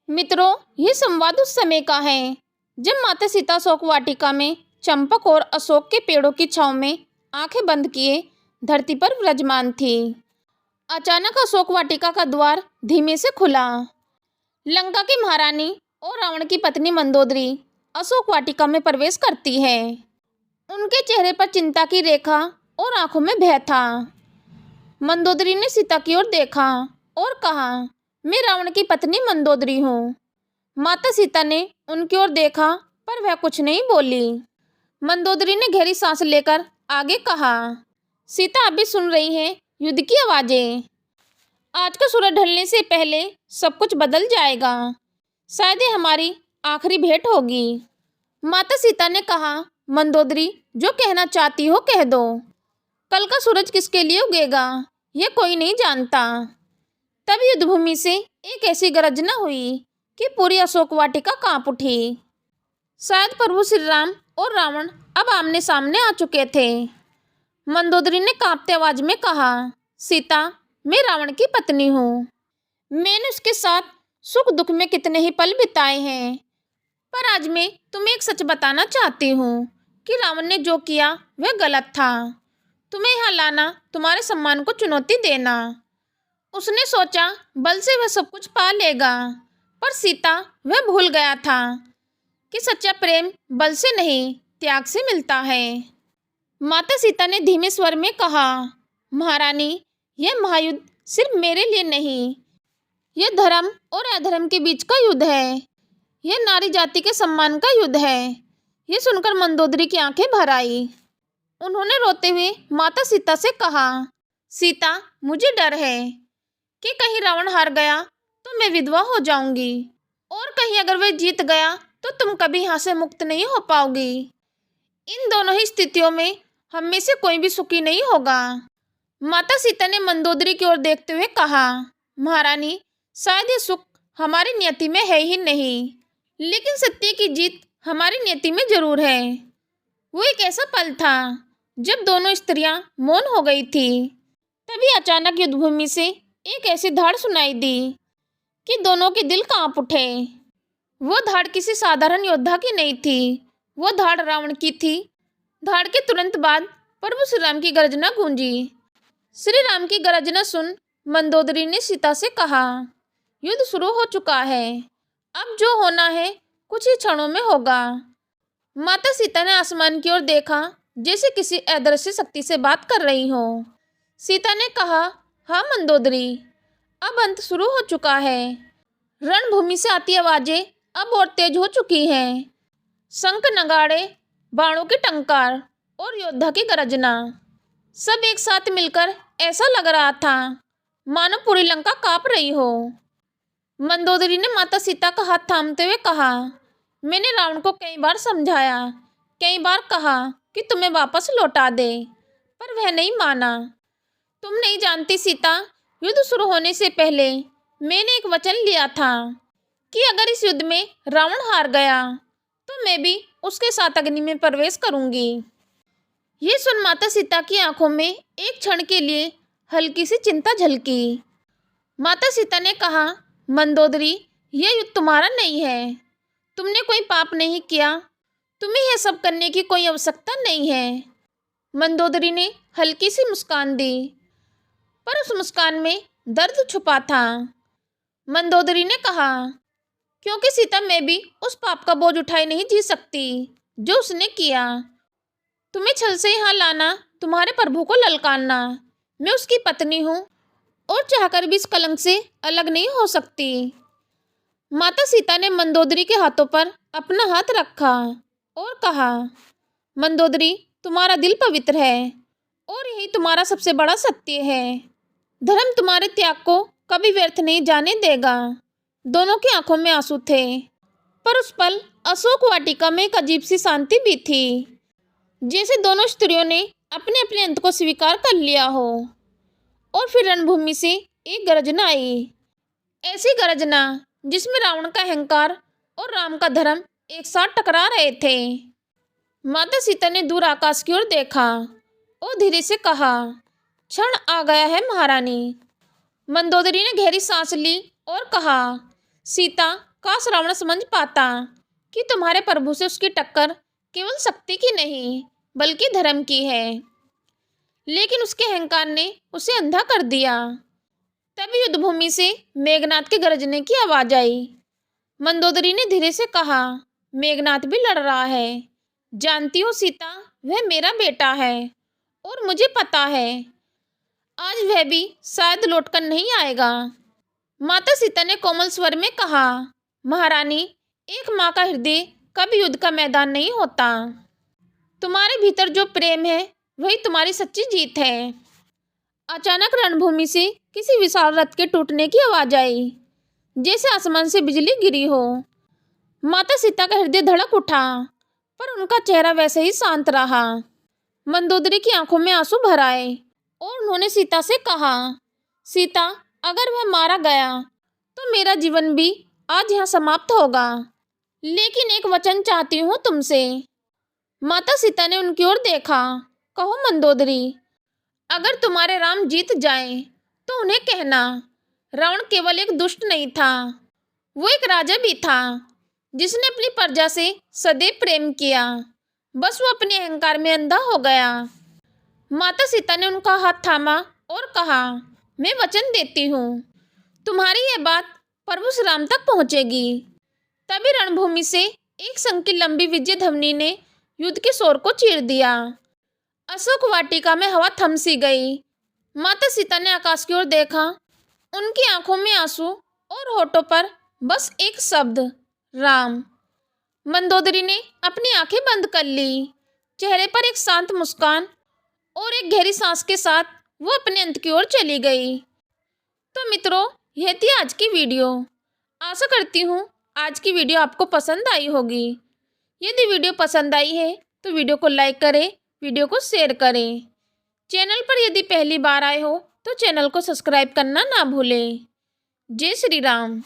मित्रों, ये संवाद उस समय का है जब माता सीता अशोक वाटिका में चंपक और अशोक के पेड़ों की छांव में आंखें बंद किए धरती पर विराजमान थी। अचानक अशोक वाटिका का द्वार धीमे से खुला। लंका की महारानी और रावण की पत्नी मंदोदरी अशोक वाटिका में प्रवेश करती है। उनके चेहरे पर चिंता की रेखा और आंखों में भय था। मंदोदरी ने सीता की ओर देखा और कहा, मैं रावण की पत्नी मंदोदरी हूँ। माता सीता ने उनकी ओर देखा पर वह कुछ नहीं बोली। मंदोदरी ने गहरी सांस लेकर आगे कहा, सीता अभी सुन रही है युद्ध की आवाजें। आज का सूरज ढलने से पहले सब कुछ बदल जाएगा। शायद ये हमारी आखिरी भेंट होगी। माता सीता ने कहा, मंदोदरी, जो कहना चाहती हो कह दो। कल का सूरज किसके लिए उगेगा यह कोई नहीं जानता। तब युद्धभूमि से एक ऐसी गर्जना हुई कि पूरी अशोक वाटिका कांप उठी। शायद प्रभु श्री राम और रावण अब आमने सामने आ चुके थे। मंदोदरी ने कांपते आवाज में कहा, सीता, मैं रावण की पत्नी हूँ। मैंने उसके साथ सुख दुख में कितने ही पल बिताए हैं, पर आज मैं तुम्हें एक सच बताना चाहती हूँ कि रावण ने जो किया वह गलत था। तुम्हें यहाँ लाना तुम्हारे सम्मान को चुनौती देना। उसने सोचा बल से वह सब कुछ पा लेगा, पर सीता, वह भूल गया था कि सच्चा प्रेम बल से नहीं त्याग से मिलता है। माता सीता ने धीमे स्वर में कहा, महारानी, यह महायुद्ध सिर्फ मेरे लिए नहीं, यह धर्म और अधर्म के बीच का युद्ध है। यह नारी जाति के सम्मान का युद्ध है। यह सुनकर मंदोदरी की आंखें भर आई। उन्होंने रोते हुए माता सीता से कहा, सीता, मुझे डर है कि कहीं रावण हार गया तो मैं विधवा हो जाऊंगी, और कहीं अगर वह जीत गया तो तुम कभी यहाँ से मुक्त नहीं हो पाओगी। इन दोनों ही स्थितियों में हम में से कोई भी सुखी नहीं होगा। माता सीता ने मंदोदरी की ओर देखते हुए कहा, महारानी, शायद ये सुख हमारी नियति में है ही नहीं, लेकिन सत्य की जीत हमारी नियति में जरूर है। वो एक ऐसा पल था जब दोनों स्त्रियां मौन हो गई थी। तभी अचानक युद्धभूमि से एक ऐसी धाड़ सुनाई दी कि दोनों के दिल कांप उठे। वो धाड़ किसी साधारण योद्धा की नहीं थी, वो धाड़ रावण की थी। धाड़ के तुरंत बाद प्रभु श्री राम की गर्जना गूंजी। श्री राम की गर्जना सुन मंदोदरी ने सीता से कहा, युद्ध शुरू हो चुका है। अब जो होना है कुछ ही क्षणों में होगा। माता सीता ने आसमान की ओर देखा जैसे किसी अदृश्य शक्ति से बात कर रही हो। सीता ने कहा, हाँ मंदोदरी, अब अंत शुरू हो चुका है। रणभूमि से आती आवाजें अब और तेज हो चुकी हैं। शंख, नगाड़े, बाणों की टंकार और योद्धा की गर्जना, सब एक साथ मिलकर ऐसा लग रहा था मानो पूरी लंका कांप रही हो। मंदोदरी ने माता सीता का हाथ थामते हुए कहा, मैंने रावण को कई बार समझाया, कई बार कहा कि तुम्हें वापस लौटा दे, पर वह नहीं माना। तुम नहीं जानती सीता, युद्ध शुरू होने से पहले मैंने एक वचन लिया था कि अगर इस युद्ध में रावण हार गया तो मैं भी उसके साथ अग्नि में प्रवेश करूंगी। ये सुन माता सीता की आंखों में एक क्षण के लिए हल्की सी चिंता झलकी। माता सीता ने कहा, मंदोदरी, यह युद्ध तुम्हारा नहीं है। तुमने कोई पाप नहीं किया, तुम्हें यह सब करने की कोई आवश्यकता नहीं है। मंदोदरी ने हल्की सी मुस्कान दी, पर उस मुस्कान में दर्द छुपा था। मंदोदरी ने कहा, क्योंकि सीता, मैं भी उस पाप का बोझ उठाए नहीं जी सकती जो उसने किया। तुम्हें छल से यहाँ लाना, तुम्हारे प्रभु को ललकारना, मैं उसकी पत्नी हूँ और चाहकर भी इस कलंक से अलग नहीं हो सकती। माता सीता ने मंदोदरी के हाथों पर अपना हाथ रखा और कहा, मंदोदरी, तुम्हारा दिल पवित्र है और यही तुम्हारा सबसे बड़ा सत्य है। धर्म तुम्हारे त्याग को कभी व्यर्थ नहीं जाने देगा। दोनों की आंखों में आंसू थे, पर उस पल अशोक वाटिका में एक अजीब सी शांति भी थी, जैसे दोनों स्त्रियों ने अपने अपने अंत को स्वीकार कर लिया हो। और फिर रणभूमि से एक गर्जना आई, ऐसी गर्जना जिसमें रावण का अहंकार और राम का धर्म एक साथ टकरा रहे थे। माता सीता ने दूर आकाश की ओर देखा और धीरे से कहा, क्षण आ गया है महारानी। मंदोदरी ने गहरी सांस ली और कहा, सीता, काश रावण समझ पाता कि तुम्हारे प्रभु से उसकी टक्कर केवल शक्ति की नहीं बल्कि धर्म की है, लेकिन उसके अहंकार ने उसे अंधा कर दिया। तभी युद्धभूमि से मेघनाद के गरजने की आवाज आई। मंदोदरी ने धीरे से कहा, मेघनाद भी लड़ रहा है। जानती हो सीता, वह मेरा बेटा है और मुझे पता है आज वह भी शायद लौटकर नहीं आएगा। माता सीता ने कोमल स्वर में कहा, महारानी, एक माँ का हृदय कभी युद्ध का मैदान नहीं होता। तुम्हारे भीतर जो प्रेम है वही तुम्हारी सच्ची जीत है। अचानक रणभूमि से किसी विशाल रथ के टूटने की आवाज आई, जैसे आसमान से बिजली गिरी हो। माता सीता का हृदय धड़क उठा, पर उनका चेहरा वैसे ही शांत रहा। मंदोदरी की आंखों में आंसू भर आए और उन्होंने सीता से कहा, सीता, अगर वह मारा गया तो मेरा जीवन भी आज यहाँ समाप्त होगा, लेकिन एक वचन चाहती हूँ तुमसे। माता सीता ने उनकी ओर देखा। कहो मंदोदरी, अगर तुम्हारे राम जीत जाएं तो उन्हें कहना, रावण केवल एक दुष्ट नहीं था, वो एक राजा भी था जिसने अपनी प्रजा से सदैव प्रेम किया। बस वो अपने अहंकार में अंधा हो गया। माता सीता ने उनका हाथ थामा और कहा, मैं वचन देती हूँ तुम्हारी यह बात प्रभु श्री राम तक पहुँचेगी। तभी रणभूमि से एक संग की लंबी विजय ध्वनि ने युद्ध के शोर को चीर दिया। अशोक वाटिका में हवा थम सी गई। माता सीता ने आकाश की ओर देखा। उनकी आंखों में आंसू और होठों पर बस एक शब्द, राम। मंदोदरी ने अपनी आंखें बंद कर ली। चेहरे पर एक शांत मुस्कान और एक गहरी सांस के साथ वो अपने अंत की ओर चली गई। तो मित्रों, यह थी आज की वीडियो। आशा करती हूँ आज की वीडियो आपको पसंद आई होगी। यदि वीडियो पसंद आई है तो वीडियो को लाइक करें, वीडियो को शेयर करें। चैनल पर यदि पहली बार आए हो तो चैनल को सब्सक्राइब करना ना भूलें। जय श्री राम।